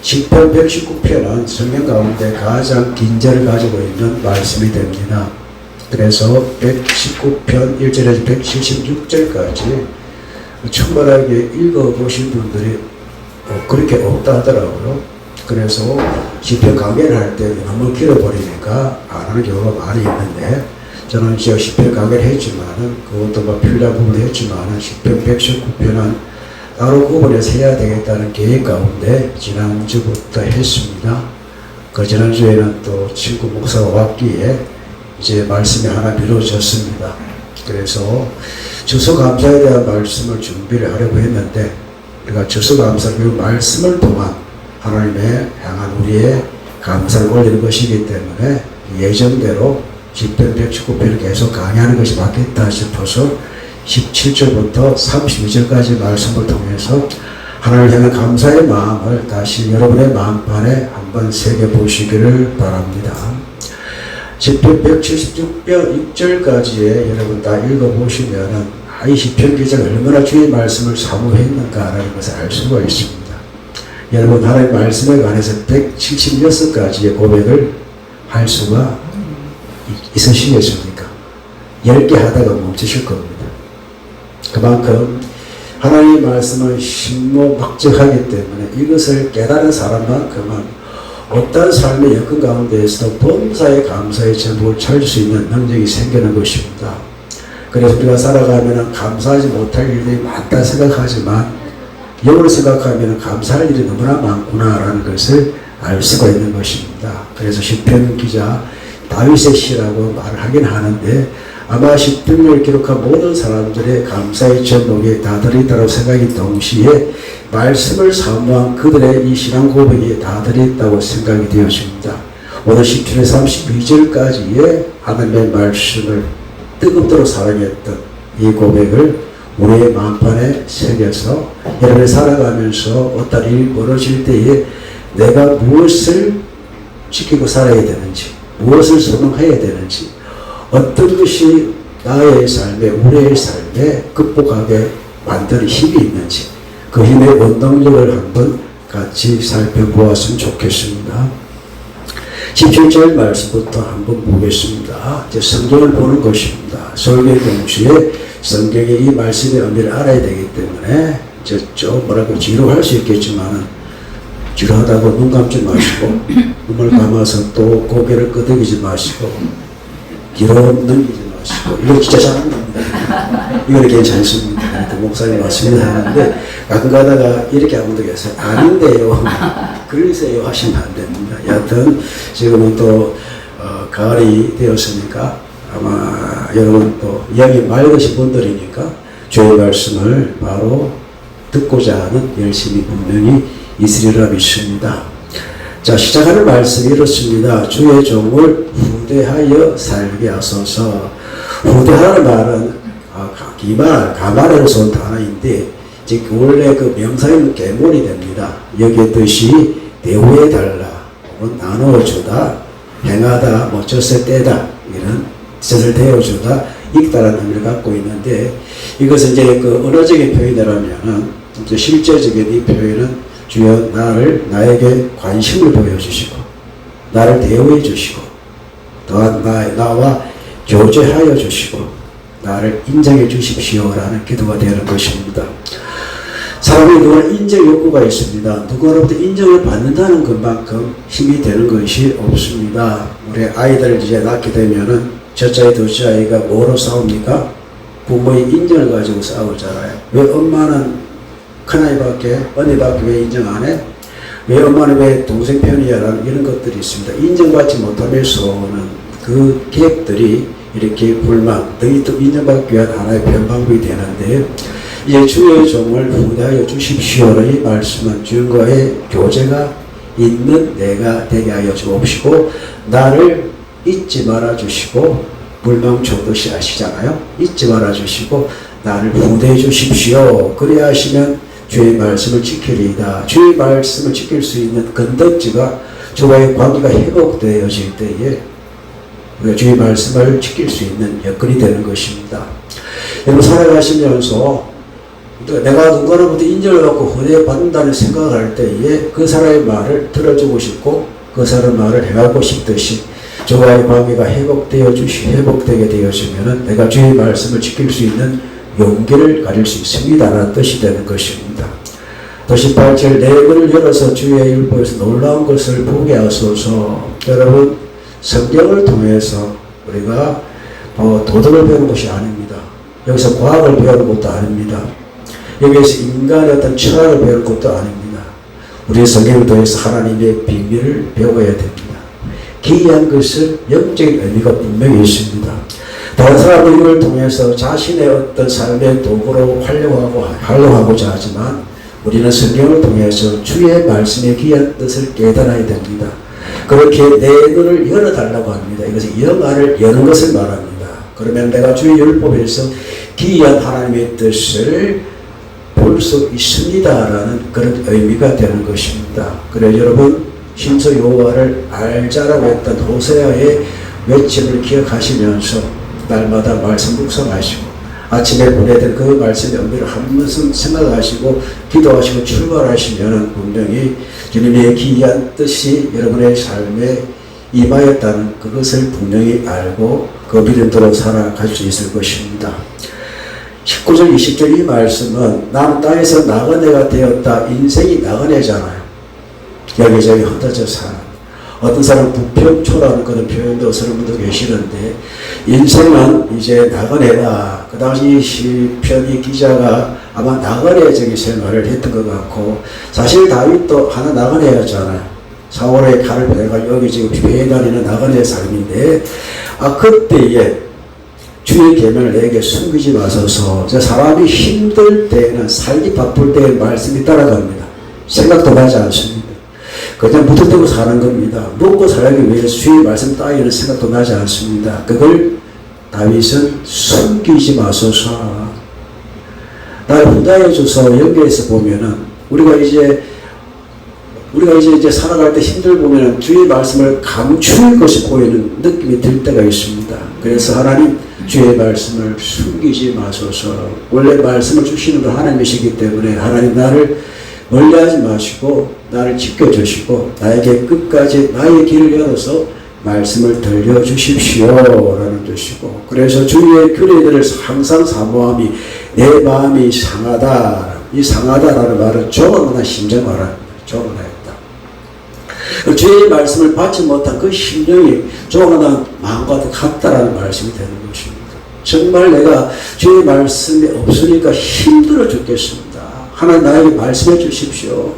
시편 119편은 성경 가운데 가장 긴 절을 가지고 있는 말씀이 됩니다. 그래서 119편 1절에서 176절까지 충분하게 읽어보신 분들이 그렇게 없다 하더라고요. 그래서 시편 강의를 할 때 너무 길어버리니까 안 하는 경우가 많이 있는데, 저는 시편 강의를 했지만은, 그것도 뭐 필요한 부분도 했지만은, 시편 119편은 따로 구분해서 해야 되겠다는 계획 가운데 지난주부터 했습니다. 그 지난주에는 또 친구 목사가 왔기에 이제 말씀이 하나 미뤄졌습니다. 그래서 주수감사에 대한 말씀을 준비를 하려고 했는데, 우리가 주수감사 그 말씀을 통한 하나님의 향한 우리의 감사를 올리는 것이기 때문에 예정대로 시편 119편을 계속 강의하는 것이 맞겠다 싶어서 17절부터 32절까지 말씀을 통해서 하나님을 향한 감사의 마음을 다시 여러분의 마음판에 한번 새겨보시기를 바랍니다. 시편 176편 6절까지에 여러분 다 읽어보시면은 이 시편 기자가 얼마나 주의 말씀을 사모했는가라는 것을 알 수가 있습니다. 여러분 하나님의 말씀에 관해서 176가지의 고백을 할 수가 있으시겠습니까? 10개 하다가 멈추실 겁니다. 그만큼 하나님의 말씀은 신모막적하기 때문에 이것을 깨달은 사람만큼은 어떤 삶의 여건 가운데에서도 범사에 감사의 제목을 찾을 수 있는 능력이 생기는 것입니다. 그래서 우리가 살아가면 감사하지 못할 일들이 많다 생각하지만 영을 생각하면 감사할 일이 너무나 많구나라는 것을 알 수가 있는 것입니다. 그래서 시편 기자 다윗의 시라고 말을 하긴 하는데, 아마 시편을 기록한 모든 사람들의 감사의 제목이 다 들어있다고 생각이 동시에 말씀을 사모한 그들의 이 신앙 고백이 다 들어있다고 생각이 되어집니다. 오늘 시편의 32절까지의 하나님의 말씀을 뜨겁도록 사랑했던 이 고백을 우리의 마음판에 새겨서 여러분이 살아가면서 어떤 일이 벌어질 때에 내가 무엇을 지키고 살아야 되는지, 무엇을 선언해야 되는지, 어떤 것이 나의 삶에, 우리의 삶에 극복하게 만드는 힘이 있는지, 그 힘의 원동력을 한번 같이 살펴보았으면 좋겠습니다. 17절 말씀부터 한번 보겠습니다. 이제 성경을 보는 것입니다. 설교의 동시에 성경의 이 말씀의 의미를 알아야 되기 때문에 이제 좀 뭐라고 지루할 수 있겠지만은 지루하다고 눈 감지 마시고 눈을 감아서 또 고개를 끄덕이지 마시고 뒤로 넘기지 마시고, 이거 진짜 잘하는 겁니다. 이거는 괜찮습니다. 목사님 말씀을 하는데 가끔 가다가 이렇게 하면 되겠어요. 아닌데요. 그러세요 하시면 안 됩니다. 여하튼 지금은 또 가을이 되었으니까 아마 여러분 또 영이 맑으신 분들이니까 주의 말씀을 바로 듣고자 하는 열심히 분명히 있으리라 믿습니다. 자, 시작하는 말씀이 이렇습니다. 주의 종을 후대하여 살게 하소서. 후대하는 말은 가말에서 온 단어인데, 즉 원래 그 명사인 계몰이 됩니다. 여기에 뜻이 대우해달라, 나누어주다, 행하다, 젖을 떼다, 이런 젖을 대어주다, 읽다라는 의미를 갖고 있는데, 이것은 이제 그 언어적인 표현이라면은 이제 실제적인 이 표현은 주여 나에게 관심을 보여주시고 나를 대우해 주시고 또한 나와 교제하여 주시고 나를 인정해 주십시오라는 기도가 되는 것입니다. 사람이 누구나 인정 욕구가 있습니다. 누구로부터 인정을 받는다는 것만큼 힘이 되는 것이 없습니다. 우리 아이들 이제 낳게 되면은 첫째, 둘째 아이가 뭐로 싸웁니까? 부모의 인정을 가지고 싸우잖아요. 왜 엄마는 큰아이밖에, 언니밖에 왜 인정 안 해? 왜 엄마는 왜 동생 편이야? 라는 이런 것들이 있습니다. 인정받지 못하면서는 그 갭들이 이렇게 불만, 너희 또 인정받기 위한 하나의 변방법이 되는데, 이제 주의 종을 후대하여 주십시오라는 이 말씀은 주님과의 교제가 있는 내가 되게 하여 주옵시고, 나를 잊지 말아 주시고, 물망 조듯이 하시잖아요. 잊지 말아 주시고, 나를 후대해 주십시오. 그래야 하시면 주의 말씀을 지키리이다. 주의 말씀을 지킬 수 있는 건덕지가 저와의 관계가 회복되어질 때에 우리가 주의 말씀을 지킬 수 있는 여건이 되는 것입니다. 여러분 살아가시면서 내가 누구로부터 인정을 받고 후대받는다는 생각을 할 때에 그 사람의 말을 들어주고 싶고 그 사람의 말을 해가고 싶듯이 저와의 관계가 회복되게 되어지면은 내가 주의 말씀을 지킬 수 있는 용기를 가질 수 있습니다라는 뜻이 되는 것입니다. 또 18절 내 눈을 열어서 주의 율법에서 놀라운 것을 보게 하소서. 여러분 성경을 통해서 우리가 도덕을 배우는 것이 아닙니다. 여기서 과학을 배우는 것도 아닙니다. 여기에서 인간의 어떤 철학을 배우는 것도 아닙니다. 우리 성경을 통해서 하나님의 비밀을 배워야 됩니다. 기이한 것은 영적인 의미가 분명히 있습니다. 다른 사람들이 이걸 통해서 자신의 어떤 삶의 도구로 활용하고자 하지만 우리는 성경을 통해서 주의 말씀의 귀한 뜻을 깨달아야 됩니다. 그렇게 내 눈을 열어달라고 합니다. 이것은 영안을 여는 것을 말합니다. 그러면 내가 주의 율법에서 기이한 하나님의 뜻을 볼 수 있습니다라는 그런 의미가 되는 것입니다. 그래서 여러분 신서 여호와를 알자라고 했던 호세아의 외침을 기억하시면서 날마다 말씀 묵상하시고 아침에 보내던 그 말씀의 의미를 한 번씩 생각하시고 기도하시고 출발하시면 분명히 주님의 기이한 뜻이 여러분의 삶에 임하였다는 그것을 분명히 알고 그 믿음대로 살아갈 수 있을 것입니다. 19절 20절 이 말씀은 나는 땅에서 나그네가 되었다. 인생이 나그네잖아요. 여기저기 흩어져 사는 어떤 사람은 부평초라는 그런 표현도 쓰는 분도 계시는데 인생은 이제 나그네다. 그 당시 시편의 기자가 아마 나그네적인 생활을 했던 것 같고 사실 다윗도 하나 나그네였잖아요. 사울의 칼을 내가 여기 지금 배다니는 나그네 삶인데 그때에 주의 계명을 내게 숨기지 마소서. 사람이 힘들 때는 살기 바쁠 때의 말씀이 따라갑니다. 생각도 나지 않습니다. 그냥 무턱대고 사는 겁니다. 먹고 살기 위해서 주의 말씀 따위는 생각도 나지 않습니다. 그걸 다윗은 숨기지 마소서. 날 후다해 줘서 연결해서 보면은 우리가 이제 살아갈 때 힘들 보면은 주의 말씀을 감출 것이 보이는 느낌이 들 때가 있습니다. 그래서 하나님 주의 말씀을 숨기지 마소서. 원래 말씀을 주시는 분 하나님이시기 때문에 하나님 나를 멀리하지 마시고 나를 지켜주시고 나에게 끝까지 나의 길을 열어서 말씀을 들려주십시오 라는 뜻이고 그래서 주의 규례들을 항상 사모함이 내 마음이 상하다. 이 상하다라는 말은 조금만 심정 말합니다. 조금만 주의 말씀을 받지 못한 그 심령이 조금만 마음과 같다라는 말씀이 되는 것입니다. 정말 내가 주의 말씀이 없으니까 힘들어 죽겠습니다. 하나님 나에게 말씀해 주십시오.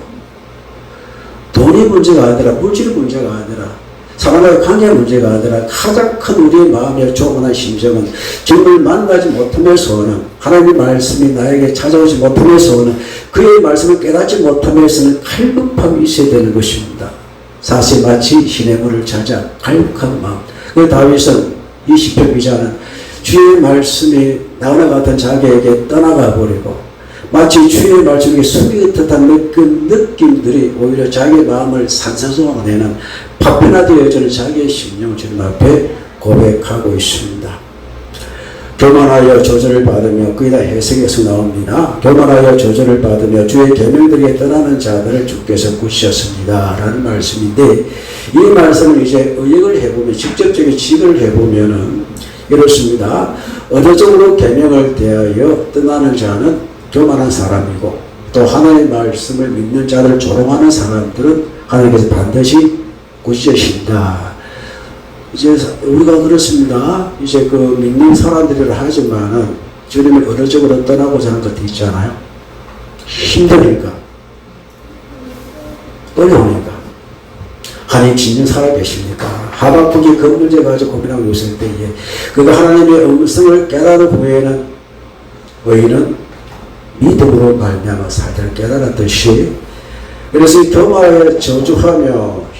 돈이 문제가 아니라 물질의 문제가 아니라 사람과의 관계의 문제가 아니라 가장 큰 우리의 마음의 조그만 심정은 주님을 만나지 못하면서는 하나님의 말씀이 나에게 찾아오지 못하면서는 그의 말씀을 깨닫지 못하면서는 갈급함이 있어야 되는 것입니다. 사실 마치 시냇물을 찾아 갈급한 마음. 그 다윗은 이 시편 기자는 주의 말씀이 나그네 같은 자기에게 떠나가 버리고 마치 주의 말씀에 숨긴 듯한 느낌들이 오히려 자기의 마음을 산산조각내는 파편화되어지는 자기의 심령을 주님 앞에 고백하고 있습니다. 교만하여 저주를 받으며 거의 다 해석에서 나옵니다. 교만하여 저주를 받으며 주의 계명들에게 떠나는 자들을 주께서 꾸짖으셨습니다 라는 말씀인데 이 말씀을 이제 의역을 해보면 직접적인 직을 해보면은 이렇습니다. 의도적으로 계명을 대하여 떠나는 자는 교만한 사람이고 또 하나님의 말씀을 믿는 자를 조롱하는 사람들은 하나님께서 반드시 꾸짖으신다. 이제 우리가 그렇습니다. 이제 그 믿는 사람들이라 하지만은 주님을 의도적으로 떠나고자 하는 것도 있잖아요. 힘드니까 어려우니까 하나님 진정 살아계십니까? 하박국이 그 문제 가지고 고민하고 있을 때에 그가 하나님의 음성을 깨달은 후에는 의인은 믿음으로 말미암아 살기를 깨달았듯이 그래서 이 교만에 저주하며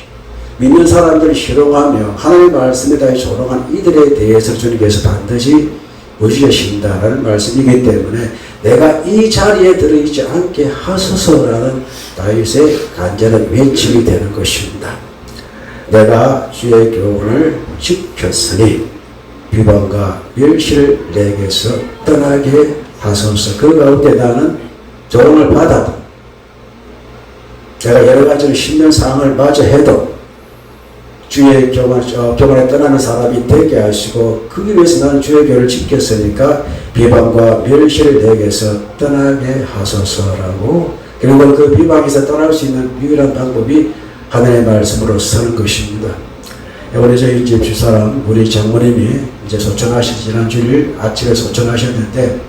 믿는 사람들을 희롱하며 하나님의 말씀에 대해 조롱한 이들에 대해서 주님께서 반드시 꾸짖으신다라는 말씀이기 때문에 내가 이 자리에 들어있지 않게 하소서라는 다윗의 간절한 외침이 되는 것입니다. 내가 주의 교훈을 지켰으니 비방과 멸시를 내게서 떠나게 하소서. 그 가운데 나는 조롱을 받아도 제가 여러 가지 힘든 상황을 마저 해도 주의 교만에 떠나는 사람이 되게 하시고 그기 위해서 나는 주의 교를 지켰으니까 비방과 멸시를 내게서 떠나게 하소서라고. 그리고 그 비방에서 떠날 수 있는 유일한 방법이 하나님의 말씀으로 서는 것입니다. 이번에 저희 집 집사람 우리 장모님이 이제 소천하신 지난 주일 아침에 소천하셨는데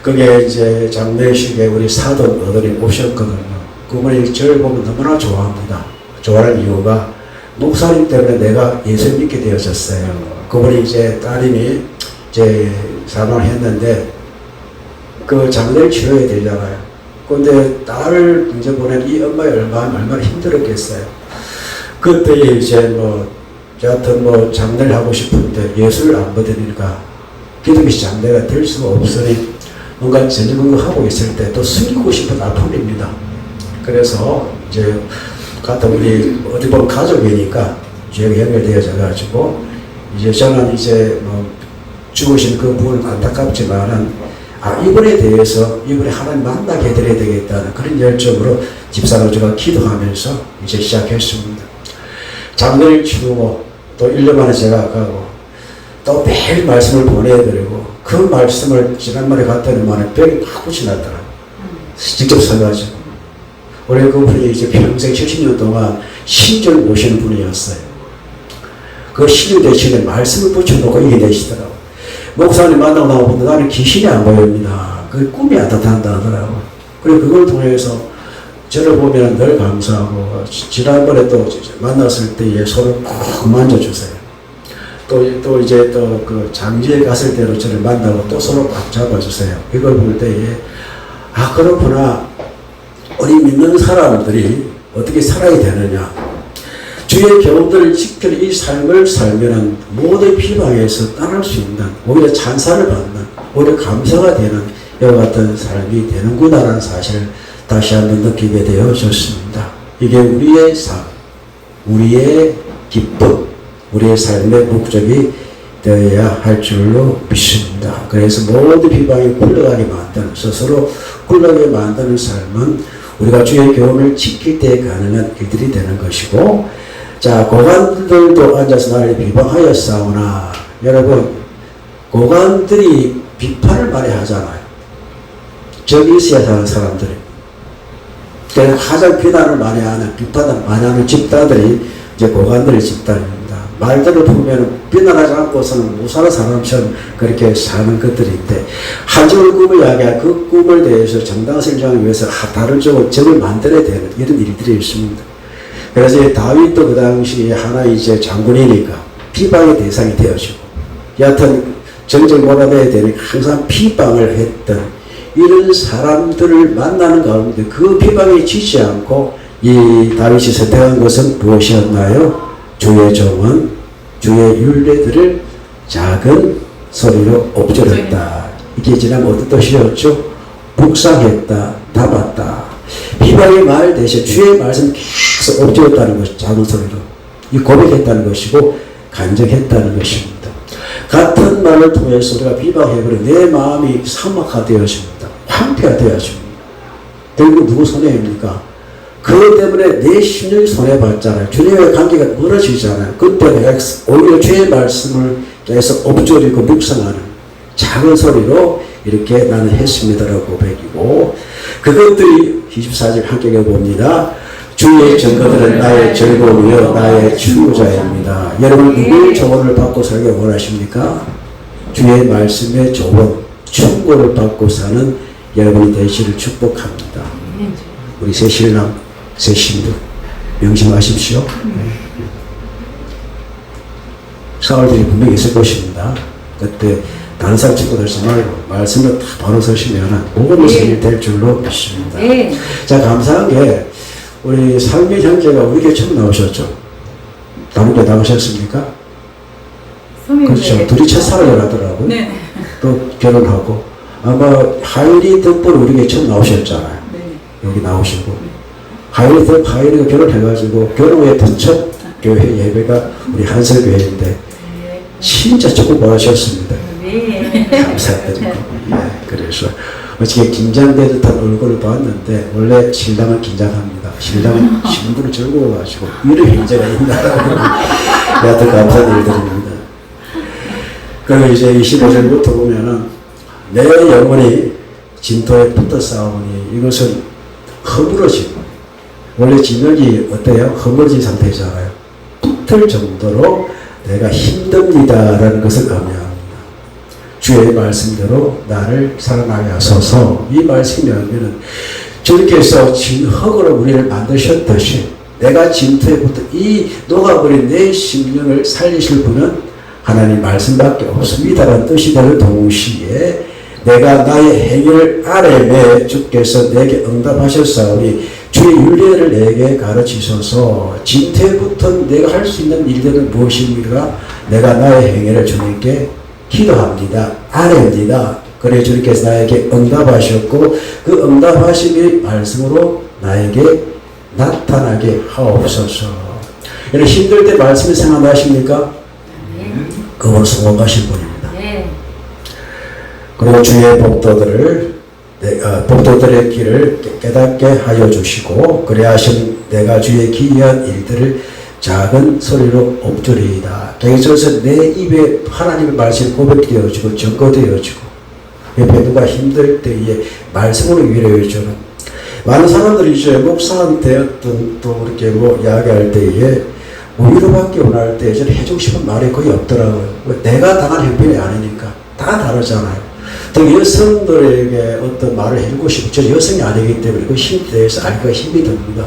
그게 이제 장례식에 우리 사돈 어른이 오셨거든요. 그분이 저를 보면 너무나 좋아합니다. 좋아하는 이유가 목사님 때문에 내가 예수 믿게 되어졌어요. 그분이 이제 따님이 이제 사망했는데 그 장례를 치러야 되잖아요. 근데 딸을 이제 보낸 이 엄마의 얼마나 힘들었겠어요. 그때 이제 여하튼 장례를 하고 싶은데 예수를 안 받으니까 기독교 장례가 될 수가 없으니 뭔가 전쟁을 하고 있을 때 또 숨기고 싶은 아픔입니다. 그래서 이제 같은 우리 어디 보면 가족이니까 죄가 연결되어져 가지고 이제 저는 이제 죽으신 그 분은 안타깝지만은 이분에 대해서 이분이 하나님 만나게 해드려야 되겠다는 그런 열정으로 집사람과 기도하면서 이제 시작했습니다. 장례를 치르고 또 1년 만에 제가 가고 또 매일 말씀을 보내드리고 그 말씀을 지난번에 갔더니 만에 벽이 막 붙이 났더라. 직접 서가지고 우리 그분이 이제 평생 70년 동안 신절 모시는 분이었어요. 그 신절 대신에 말씀을 붙여놓고 이겨내시더라고. 목사님 만나고 나오는데 나는 귀신이 안 보입니다. 그 꿈이 안 나타난다 하더라고. 그리고 그걸 통해서 저를 보면 늘 감사하고 지난번에 또 만났을 때에 손을 꼭 만져주세요. 또 이제 또 그 장지에 갔을 때로 저를 만나고 또 손을 꽉 잡아주세요. 이걸 볼 때에 그렇구나. 우리 믿는 사람들이 어떻게 살아야 되느냐. 주의 경험들을 지켜 이 삶을 살면은 모든 비방에서 떠날 수 있는 오히려 찬사를 받는 오히려 감사가 되는 이와 같은 삶이 되는구나라는 사실을 다시 한번 느끼게 되어졌습니다. 이게 우리의 삶, 우리의 기쁨, 우리의 삶의 목적이 되어야 할 줄로 믿습니다. 그래서 모든 비방에 굴러가게 만드는 스스로 굴러가게 만드는 삶은 우리가 주의 교훈을 지킬 때 가능한 일들이 되는 것이고 자 고관들도 앉아서 나를 비방하였사오나 여러분 고관들이 비판을 많이 하잖아요. 저기 있어야 사는 사람들이 그래서 가장 비난을 많이 하는 비판을 많이 하는 집단들이 이제 고관들의 집단입니다. 말들을 보면 비난하지 않고서는 못 사는 사람처럼 그렇게 사는 것들인데 하지만 꿈을 이야기할 그 꿈을 대해서 정당한 성장을 위해서 다른 적을 만들어야 되는 이런 일들이 있습니다. 그래서 다윗도 그 당시 하나 이제 장군이니까 비방의 대상이 되어지고 여하튼 정정 몰아내야 되니까 항상 비방을 했던 이런 사람들을 만나는 가운데 그 비방에 지지 않고 이 다윗이 선택한 것은 무엇이었나요? 주의 종은 주의 율례들을 작은 소리로 엎드렸다. 이게 지나면 어떤 뜻이었죠? 묵상했다, 담았다. 비방의 말 대신 주의 말씀 계속 엎드렸다는 것이 작은 소리로 이 고백했다는 것이고 간증했다는 것입니다. 같은 말을 통해서 우리가 비방해버려 내 마음이 사막화되어집니다. 황폐화되어집니다. 결국 누구 손해입니까? 그것 때문에 내 심령이 손해봤잖아요. 주님의 관계가 멀어지잖아요. 그때 내가 오히려 주의 말씀을 계속 엎조리고 묵상하는 작은 소리로 이렇게 나는 했습니다라고 고백이고 그것들이 24절 함께 봅니다. 주의 증거들은 나의 즐거움이요 나의 추구자입니다. 여러분 누구의 조언을 받고 살기 원하십니까? 주의 말씀의 조언, 충고를 받고 사는 여러분이 되시를 축복합니다. 우리 새 신랑 새 신부 명심하십시오. 사월들이 분명히 있을 것입니다. 그때 다른 사람 친구들 말고 말씀을 다 바로 서시면 모든 것이 될 줄로 믿습니다. 자 감사한 게 우리 삶의 형제가 우리 교회 처음 나오셨죠? 다른 데 나오셨습니까? 그렇죠. 둘이 첫사랑을 하더라고요. 네. 또 결혼하고 아마 하율이 덕분에 우리 교회 처음 나오셨잖아요. 네. 여기 나오시고 하율이가 결혼해가지고 결혼 후에 첫 교회 예배가 우리 한설교회인데 진짜 축복하셨습니다. 네. 감사드리고 그래서 어떻게 긴장된 듯한 얼굴을 봤는데 원래 신랑은 긴장합니다. 신랑은 신부를 즐거워가지고 이런 형제가 있나라고 여하튼 감사한 일들입니다. 그리고 이제 25절부터 보면은 내 영혼이 진토에 붙어 싸우니 이것은 허물어진, 원래 진흙이 어때요? 허물어진 상태잖아요. 붙을 정도로 내가 힘듭니다라는 것을 의미합니다. 주의 말씀대로 나를 사랑하게 하소서. 이 말씀이 하면은 주님께서 진흙으로 우리를 만드셨듯이 내가 진토에 붙어 이 녹아버린 내 심령을 살리실 분은 하나님 말씀밖에 없습니다라는 뜻이 되는 동시에 내가 나의 행위를 아뢰매 주께서 내게 응답하셨사오니 주의 윤례를 내게 가르치소서. 진토에 붙은 내가 할 수 있는 일들은 무엇입니까? 내가 나의 행위를 주님께 기도합니다. 아뢰입니다. 그래 주님께서 나에게 응답하셨고 그 응답하심의 말씀으로 나에게 나타나게 하옵소서. 이런 힘들 때 말씀이 생각나십니까? 그건 성공하신 분입니다. 그리고 주의 복도들의 길을 깨닫게 하여 주시고 그래 하신 내가 주의 기이한 일들을 작은 소리로 엎드리이다. 계속해서 내 입에 하나님의 말씀이 고백되어지고 증거되어지고 옆에 누가 힘들 때에 말씀으로 위로해주는 많은 사람들이 이제 목사한테 어떤 또 이렇게 뭐 이야기할 때에 위로받기 원할 때 저는 해주고 싶은 말이 거의 없더라고요. 내가 당한 형편이 아니니까 다 다르잖아요. 또 여성들에게 어떤 말을 해주고 싶고 저 여성이 아니기 때문에 그 힘에 대해서 알기가 힘이 듭니다.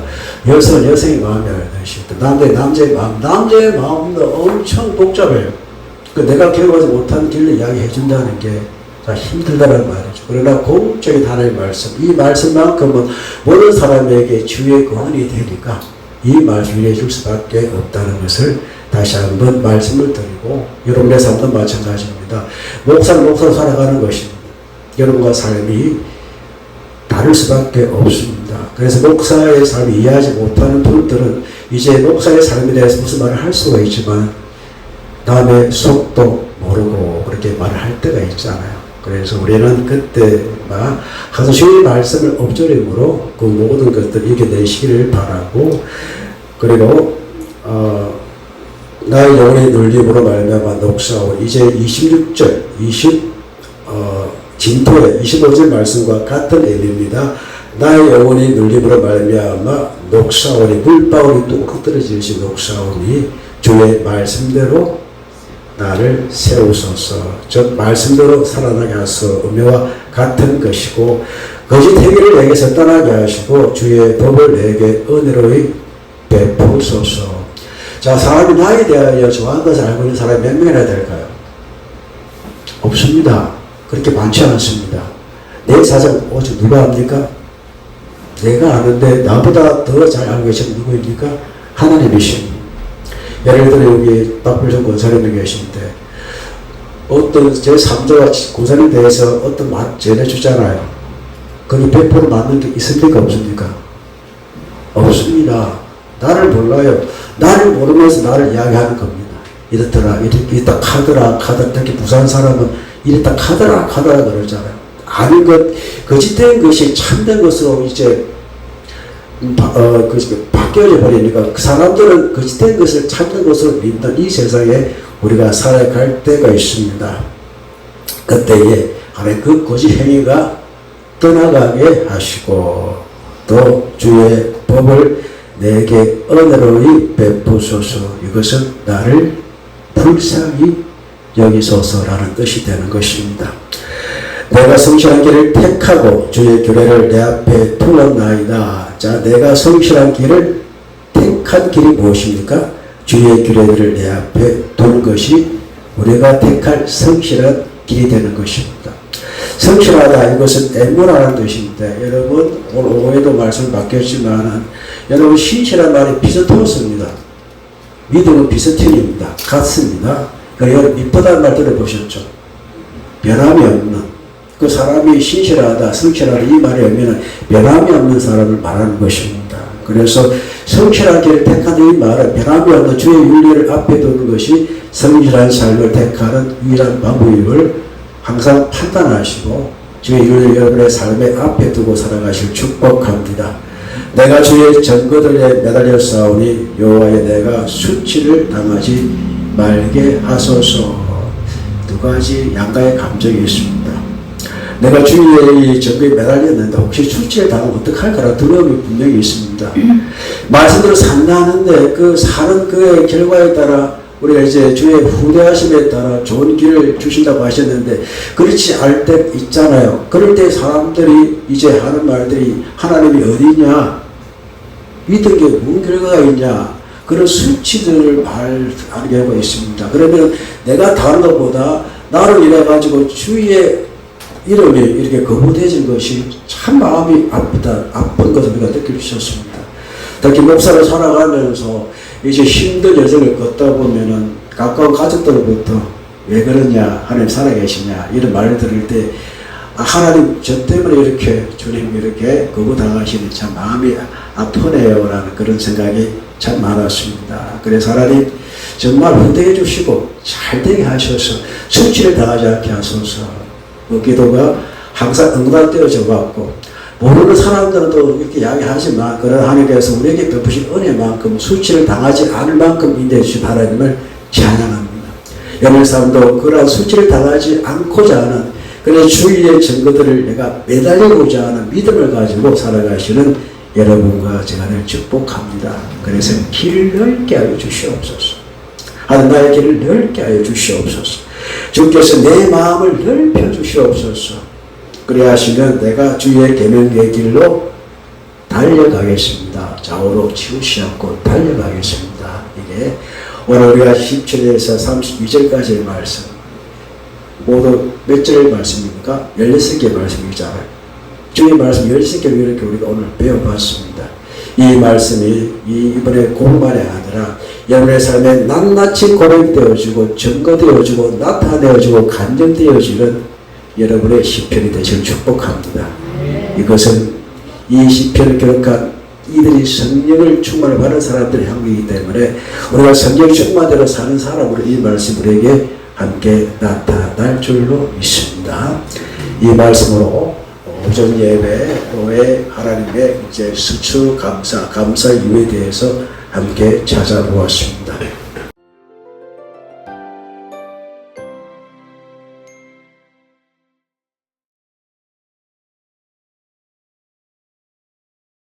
여성은 여성의 마음이 알듯이 남자의 마음, 남자의 마음도 엄청 복잡해요. 그 내가 겪어보지 못한 길로 이야기해 준다는 게 다 힘들다는 말이죠. 그러나 공적인 하나님의 말씀, 이 말씀만큼은 모든 사람에게 주의 권한이 되니까 이 말씀을 해줄 수밖에 없다는 것을 다시 한번 말씀을 드리고 여러분의 삶도 마찬가지입니다. 목사로 살아가는 것입니다. 여러분과 삶이 다를 수밖에 없습니다. 그래서 목사의 삶을 이해하지 못하는 분들은 이제 목사의 삶에 대해서 무슨 말을 할 수가 있지만 다음에 속도 모르고 그렇게 말을 할 때가 있잖아요. 그래서 우리는 그때만 항상 주의 말씀을 엎드림으로 그 모든 것들을 이겨내시기를 바라고 그리고 나의 영혼의 눌림으로 말미암아 녹사오니 이제 26절 진토의 25절 말씀과 같은 의미입니다. 나의 영혼이 눌림으로 말미암아 녹사오니 물방울이 뚝뚝 떨어지듯이 녹사오니 주의 말씀대로 나를 세우소서. 즉 말씀대로 살아나게 하소서. 의미와 같은 것이고 거짓 행위를 내게서 떠나게 하시고 주의 법을 내게 은혜로이 베푸소서. 자, 사람이 나에 대하여 좋아하는 것을 알고 있는 사람이 몇 명이나 될까요? 없습니다. 그렇게 많지 않습니다. 내 사정 오직 누가 압니까? 내가 아는데 나보다 더 잘 알고 계시는 누구입니까? 하나님이십니다. 예를 들어 여기 박필성 권사님이 계신데 어떤 제3자가 권사님에 대해서 어떤 말 전해주잖아요. 거기 100% 맞는 게 있습니까? 없습니까? 없습니다. 나를 몰라요. 나를 모르면서 나를 이야기하는 겁니다. 이렇더라, 이랬다 카더라, 특히 부산 사람은 이랬다 카더라 그러잖아요. 아닌 것, 거짓된 것이 참된 것으로 이제 바뀌어져 버리니까 그 사람들은 거짓된 것을 참된 것으로 믿는 이 세상에 우리가 살아갈 때가 있습니다. 그때에 하나님 그 거짓 행위가 떠나가게 하시고 또 주의 법을 내게 은혜로이 베푸소서. 이것은 나를 불쌍히 여기소서라는 뜻이 되는 것입니다. 내가 성실한 길을 택하고 주의 규례를 내 앞에 두었나이다. 자, 내가 성실한 길을 택한 길이 무엇입니까? 주의 규례들을 내 앞에 두는 것이 우리가 택할 성실한 길이 되는 것입니다. 성실하다 이것은 애무라는 뜻인데 여러분 오늘 오후에도 말씀을 맡겼지만 여러분 신실한 말이 비슷했습니다. 믿음은 비슷입니다. 같습니다. 그래서 이쁘다는 말 들어보셨죠? 변함이 없는 그 사람이 신실하다, 성실하다 이 말의 의미는 변함이 없는 사람을 말하는 것입니다. 그래서 성실한 길을 택하는 이 말은 변함이 없는 주의 윤리를 앞에 두는 것이 성실한 삶을 택하는 유일한 방법임을 항상 판단하시고 주의 이를 여러분의 삶의 앞에 두고 살아가실 축복합니다. 내가 주의 전거들에 매달려 싸우니 여호와의 내가 수치를 당하지 말게 하소서. 두 가지 양가의 감정이 있습니다. 내가 주의 전거에 매달렸는데 혹시 수치를 당하면 어떡할까라는 두려움이 분명히 있습니다. 말씀대로 산다는데 그 사는 그의 결과에 따라 우리가 이제 주의 후대하심에 따라 좋은 길을 주신다고 하셨는데 그렇지 않을 때 있잖아요. 그럴 때 사람들이 이제 하는 말들이 하나님이 어디냐? 믿은 게 무슨 결과가 있냐? 그런 수치들을 말하는 경우가 있습니다. 그러면 내가 다른 것보다 나를 인해가지고 주의 이름이 이렇게 거부되어진 것이 참 마음이 아픈 것을 우리가 느낄 수 있었습니다. 특히 목사를 살아가면서 이제 힘든 여정을 걷다 보면은 가까운 가족들로부터 왜 그러냐, 하나님 살아계시냐, 이런 말을 들을 때, 하나님 저 때문에 이렇게 주님 이렇게 거부당하시니 참 마음이 아프네요 라는 그런 생각이 참 많았습니다. 그래서 하나님 정말 후대해 주시고 잘 되게 하셔서 수치를 당하지 않게 하소서. 그 기도가 항상 응답되어져 왔고, 모르는 사람들은 또 이렇게 이야기하지만 그런 하나님께서 우리에게 베푸신 은혜만큼 수치를 당하지 않을 만큼 인도해 주신 하나님을 찬양합니다. 여러 사람도 그러한 수치를 당하지 않고자 하는 그런 주위의 증거들을 내가 매달리고자 하는 믿음을 가지고 살아가시는 여러분과 제가를 축복합니다. 그래서 길을 넓게 하여 주시옵소서. 하는 나의 길을 넓게 하여 주시옵소서. 주께서 내 마음을 넓혀 주시옵소서. 그래야 하시면 내가 주의 계명의 길로 달려가겠습니다. 좌우로 치우치 않고 달려가겠습니다. 이게 오늘 우리가 17절에서 32절까지의 말씀, 모두 몇 절의 말씀입니까? 16개의 말씀이잖아요. 주의 말씀 16개를 이렇게 우리가 오늘 배워봤습니다. 이 말씀이 이번에 공부만이 아니라 여러분의 삶에 낱낱이 고백되어지고 증거되어지고 나타내어지고 간증되어지는 여러분의 시편이 되시길 축복합니다. 이것은 이 시편을 기록한 이들이 성령을 충만을 받은 사람들의 향기이기 때문에 우리가 성령 충만대로 사는 사람으로 이 말씀 우리에게 함께 나타날 줄로 믿습니다. 이 말씀으로 오전 예배로의 하나님의 이제 수추 감사 이유에 대해서 함께 찾아보았습니다.